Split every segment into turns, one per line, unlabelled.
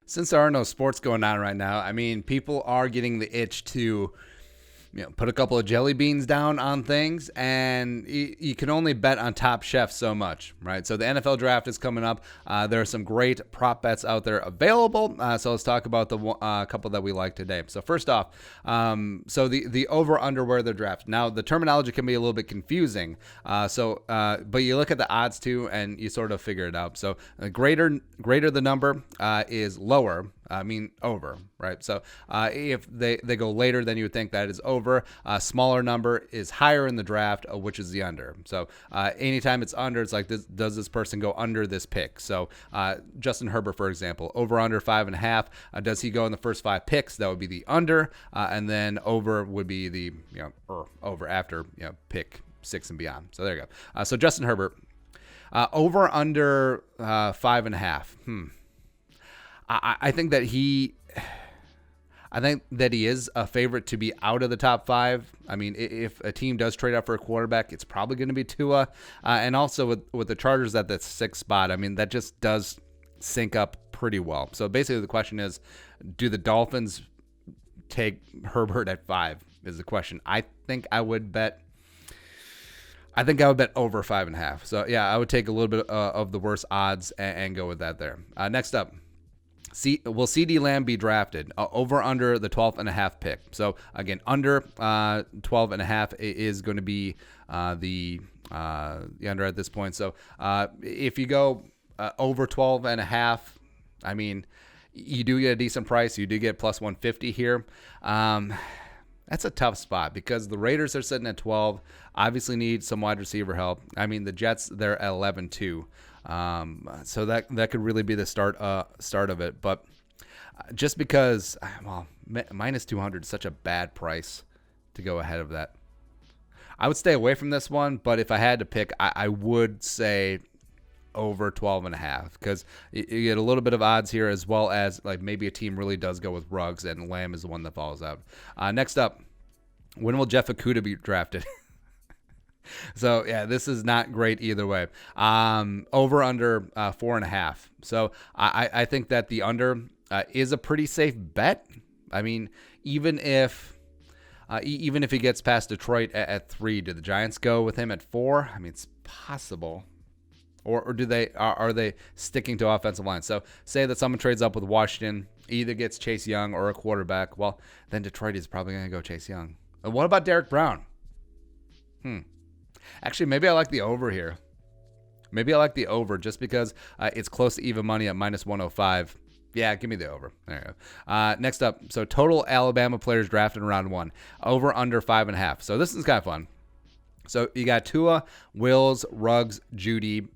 Since there are no sports going on right now, I mean, people are getting the itch to put a couple of jelly beans down on things, and you can only bet on Top Chef so much, right? So the NFL draft is coming up. There are some great prop bets out there available. So let's talk about the couple that we like today. So first off, so the over/under where they're drafted. Now the terminology can be a little bit confusing. But you look at the odds too, and you sort of figure it out. So greater the number is lower. I mean over, right? So if they go later than you would think, that is over. Smaller number is higher in the draft, which is the under. So anytime it's under, it's like, does this person go under this pick? So Justin Herbert, for example, over under 5.5. Does he go in the first 5 picks? That would be the under, and then over would be the over after pick 6 and beyond. So there you go. So Justin Herbert, over under 5.5. I think that he is a favorite to be out of the top 5. I mean, if a team does trade up for a quarterback, it's probably going to be Tua. And also with the Chargers at the 6th spot, I mean, that just does sync up pretty well. So basically the question is, do the Dolphins take Herbert at 5 is the question. I think I would bet over 5.5. So yeah, I would take a little bit of the worst odds and go with that there. Next up. Will CeeDee Lamb be drafted? Over under the 12.5 pick. So again, under 12.5 is going to be the under at this point. So if you go over 12.5, I mean, you do get a decent price. You do get plus 150 here. That's a tough spot because the Raiders are sitting at 12. Obviously need some wide receiver help. I mean, the Jets, they're at 11 too. So that could really be the start of it. But just because, minus 200 is such a bad price to go ahead of that. I would stay away from this one, but if I had to pick, I would say over 12.5 because you get a little bit of odds here, as well as like maybe a team really does go with Ruggs and Lamb is the one that falls out. Next up, when will Jeff Okudah be drafted? So yeah, this is not great either way. Over under 4.5. So I think that the under is a pretty safe bet. I mean, even if he gets past Detroit at 3, do the Giants go with him at 4? I mean, it's possible. Or are they sticking to offensive line? So say that someone trades up with Washington, either gets Chase Young or a quarterback. Well, then Detroit is probably going to go Chase Young. And what about Derek Brown? Actually, maybe I like the over here. Maybe I like the over just because it's close to even money at minus 105. Yeah, give me the over. There you go. Next up, so total Alabama players drafted in round 1. Over under 5.5. So this is kind of fun. So you got Tua, Wills, Ruggs, Judy,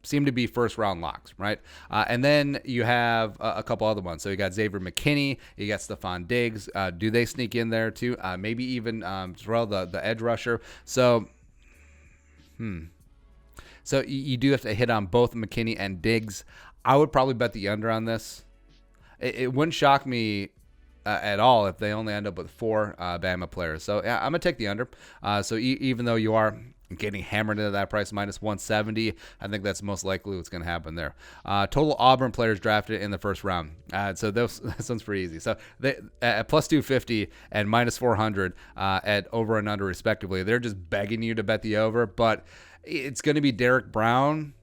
seem to be first round locks, right? And then you have a couple other ones. So you got Xavier McKinney, you got Stephon Diggs. Do they sneak in there too? Maybe even Terrell, the edge rusher. So you do have to hit on both McKinney and Diggs. I would probably bet the under on this. It wouldn't shock me at all if they only end up with 4 Bama players. So yeah, I'm going to take the under. So even though you are getting hammered into that price, minus 170, I think that's most likely what's going to happen there. Total Auburn players drafted in the first round. So that sounds pretty easy. So they at plus 250 and minus 400 at over and under respectively. They're just begging you to bet the over, but it's going to be Derek Brown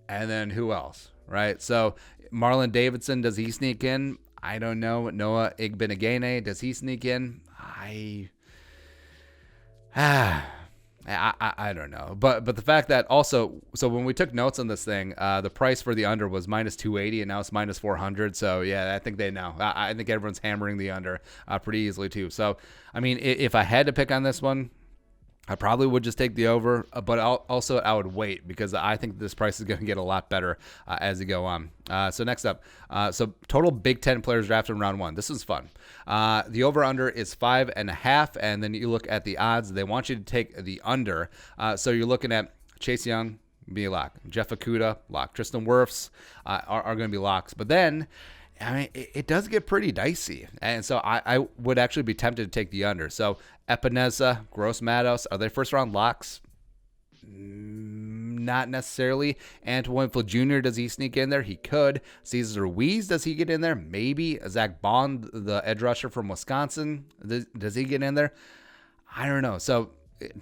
and then who else, right? So Marlon Davidson, does he sneak in? I don't know. Noah Igbenegene, does he sneak in? I don't know. But the fact that also, so when we took notes on this thing, the price for the under was minus 280 and now it's minus 400. So yeah, I think they know. I think everyone's hammering the under pretty easily too. So, I mean, if I had to pick on this one, I probably would just take the over, but also I would wait because I think this price is going to get a lot better as you go on. So next up, so total Big Ten players drafted in round 1. This is fun. The over-under is 5.5, and then you look at the odds. They want you to take the under. So you're looking at Chase Young, be a lock. Jeff Okudah, lock. Tristan Wirfs are going to be locks. But then, I mean, it does get pretty dicey. And so I would actually be tempted to take the under. So Epineza, Gross Matos, are they first round locks? not necessarily. Antoine Winfield Jr., does he sneak in there? He could. Cesar Ruiz, does he get in there? Maybe. Zach Bond, the edge rusher from Wisconsin, does he get in there? I don't know. So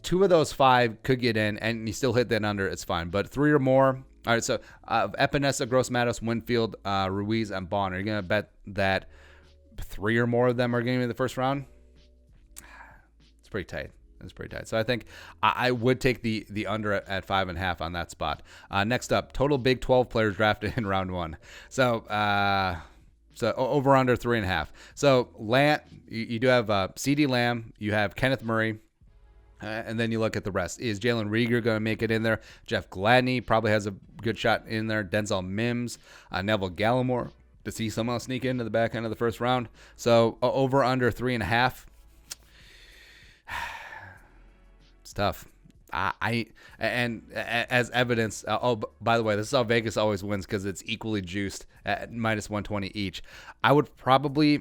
2 of those 5 could get in, and you still hit that under, it's fine. But 3 or more. All right, so Epinesa, Gross-Matos, Winfield, Ruiz, and Bond. Are you going to bet that 3 or more of them are going to be in the first round? It's pretty tight. It's pretty tight. So I think I would take the under at 5.5 on that spot. Next up, total Big 12 players drafted in round 1. So over under 3.5. So Lamb, you do have CeeDee Lamb, you have Kenneth Murray. And then you look at the rest. Is Jalen Reagor going to make it in there? Jeff Gladney probably has a good shot in there. Denzel Mims, Neville Gallimore. Does he somehow sneak into the back end of the first round? So over under 3.5. It's tough. And as evidence, by the way, this is how Vegas always wins because it's equally juiced at minus 120 each. I would probably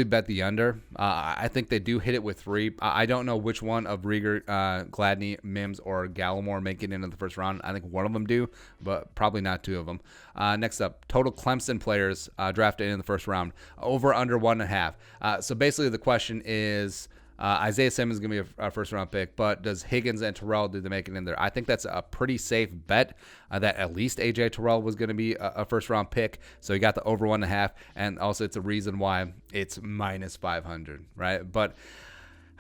bet the under. I think they do hit it with 3. I don't know which one of Reagor, Gladney, Mims, or Gallimore make it into the first round. I think one of them do, but probably not 2 of them. Next up, total Clemson players drafted in the first round. Over under 1.5. So basically the question is, Isaiah Simmons is going to be a first-round pick, but does Higgins and Terrell, do they make it in there? I think that's a pretty safe bet that at least A.J. Terrell was going to be a first-round pick, so he got the over 1.5, and also it's a reason why it's minus 500, right? But,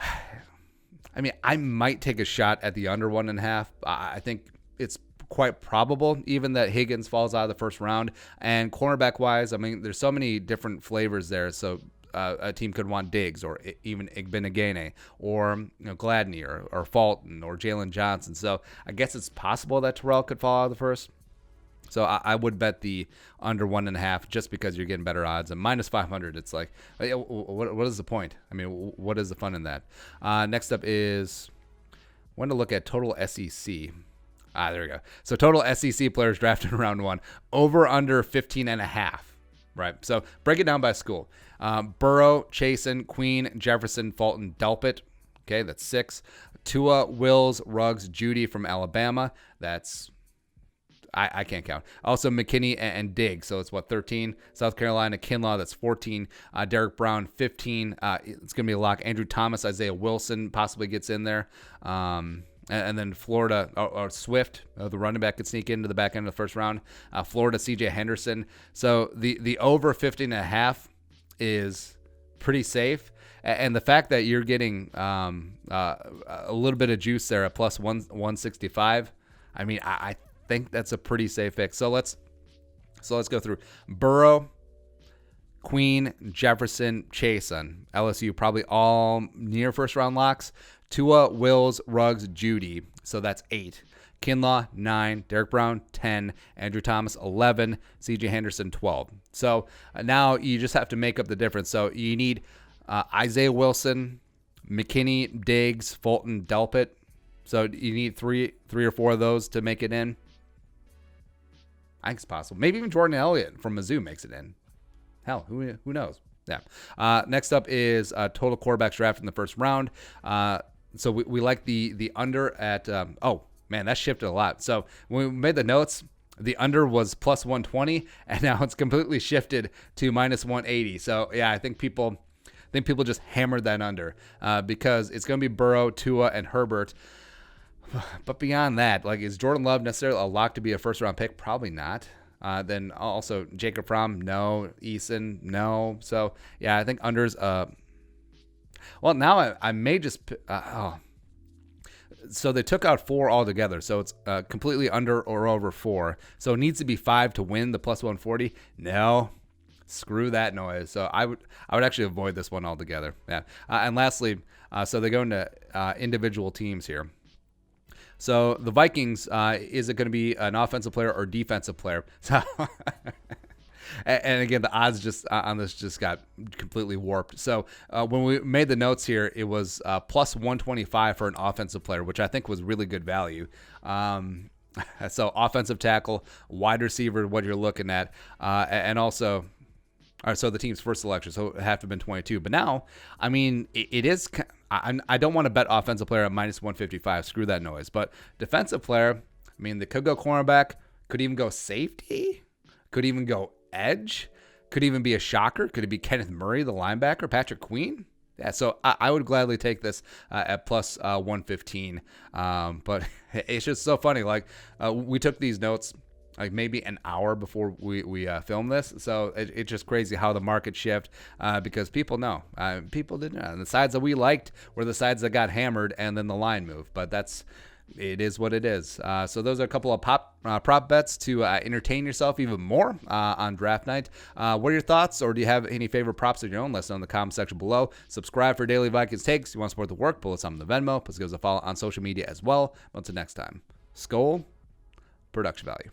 I mean, I might take a shot at the under 1.5. I think it's quite probable even that Higgins falls out of the first round, and cornerback-wise, I mean, there's so many different flavors there, so a team could want Diggs or even Igbenegene or Gladney or Fulton or Jalen Johnson. So I guess it's possible that Terrell could fall out of the first. So I would bet the under 1.5 just because you're getting better odds. And minus 500, it's like, what is the point? I mean, what is the fun in that? Next up is, I want to look at total SEC. There we go. So total SEC players drafted in round 1. Over under 15.5. Right. So break it down by school. Burrow, Chasen, Queen, Jefferson, Fulton, Delpit. Okay, that's 6. Tua, Wills, Ruggs, Judy from Alabama. That's, I can't count. Also McKinney and Diggs. So it's 13. South Carolina, Kinlaw. That's 14. Derek Brown, 15. It's going to be a lock. Andrew Thomas, Isaiah Wilson possibly gets in there. And then Florida, or Swift, the running back, could sneak into the back end of the first round. Florida, C.J. Henderson. So the over 15.5 is pretty safe. And the fact that you're getting a little bit of juice there at plus 165, I mean, I think that's a pretty safe pick. So let's go through. Burrow, Queen, Jefferson, Chasen. LSU probably all near first round locks. Tua, Wills, Ruggs, Judy. So that's 8. Kinlaw, 9. Derek Brown, 10. Andrew Thomas, 11. C.J. Henderson, 12. So now you just have to make up the difference. So you need Isaiah Wilson, McKinney, Diggs, Fulton, Delpit. So you need three or 4 of those to make it in. I think it's possible. Maybe even Jordan Elliott from Mizzou makes it in. Hell, who knows? Yeah. Next up is total quarterbacks drafted in the first round. So we like the under at man, that shifted a lot. So when we made the notes, the under was plus 120, and now it's completely shifted to minus 180. So yeah, I think people just hammered that under because it's going to be Burrow, Tua, and Herbert. But beyond that, like, is Jordan Love necessarily a lock to be a first round pick? Probably not. Then also Jacob Fromm, no. Eason, no. So yeah, I think unders. Well, now I may just. So they took out 4 altogether. So it's completely under or over 4. So it needs to be 5 to win the plus 140. No, screw that noise. So I would actually avoid this one altogether. Yeah. And lastly, so they go into individual teams here. So the Vikings, is it going to be an offensive player or defensive player? So, and again, the odds just on this just got completely warped. So when we made the notes here, it was plus 125 for an offensive player, which I think was really good value. So offensive tackle, wide receiver, what you're looking at, and also Or so the team's first selection, so it have to have been 22. But now, I mean, it is. I don't want to bet offensive player at minus 155. Screw that noise. But defensive player, I mean, they could go cornerback, could even go safety, could even go edge, could even be a shocker. Could it be Kenneth Murray, the linebacker, Patrick Queen? Yeah, so I would gladly take this at plus 115. But it's just so funny. Like, we took these notes like maybe an hour before we film this. So it's just crazy how the market shift because people know. People didn't know. And the sides that we liked were the sides that got hammered and then the line moved. But it is what it is. So those are a couple of prop bets to entertain yourself even more on draft night. What are your thoughts, or do you have any favorite props of your own? Let us know in the comment section below. Subscribe for daily Vikings takes. You want to support the work, pull us on the Venmo. Please give us a follow on social media as well. Until next time, Skol, production value.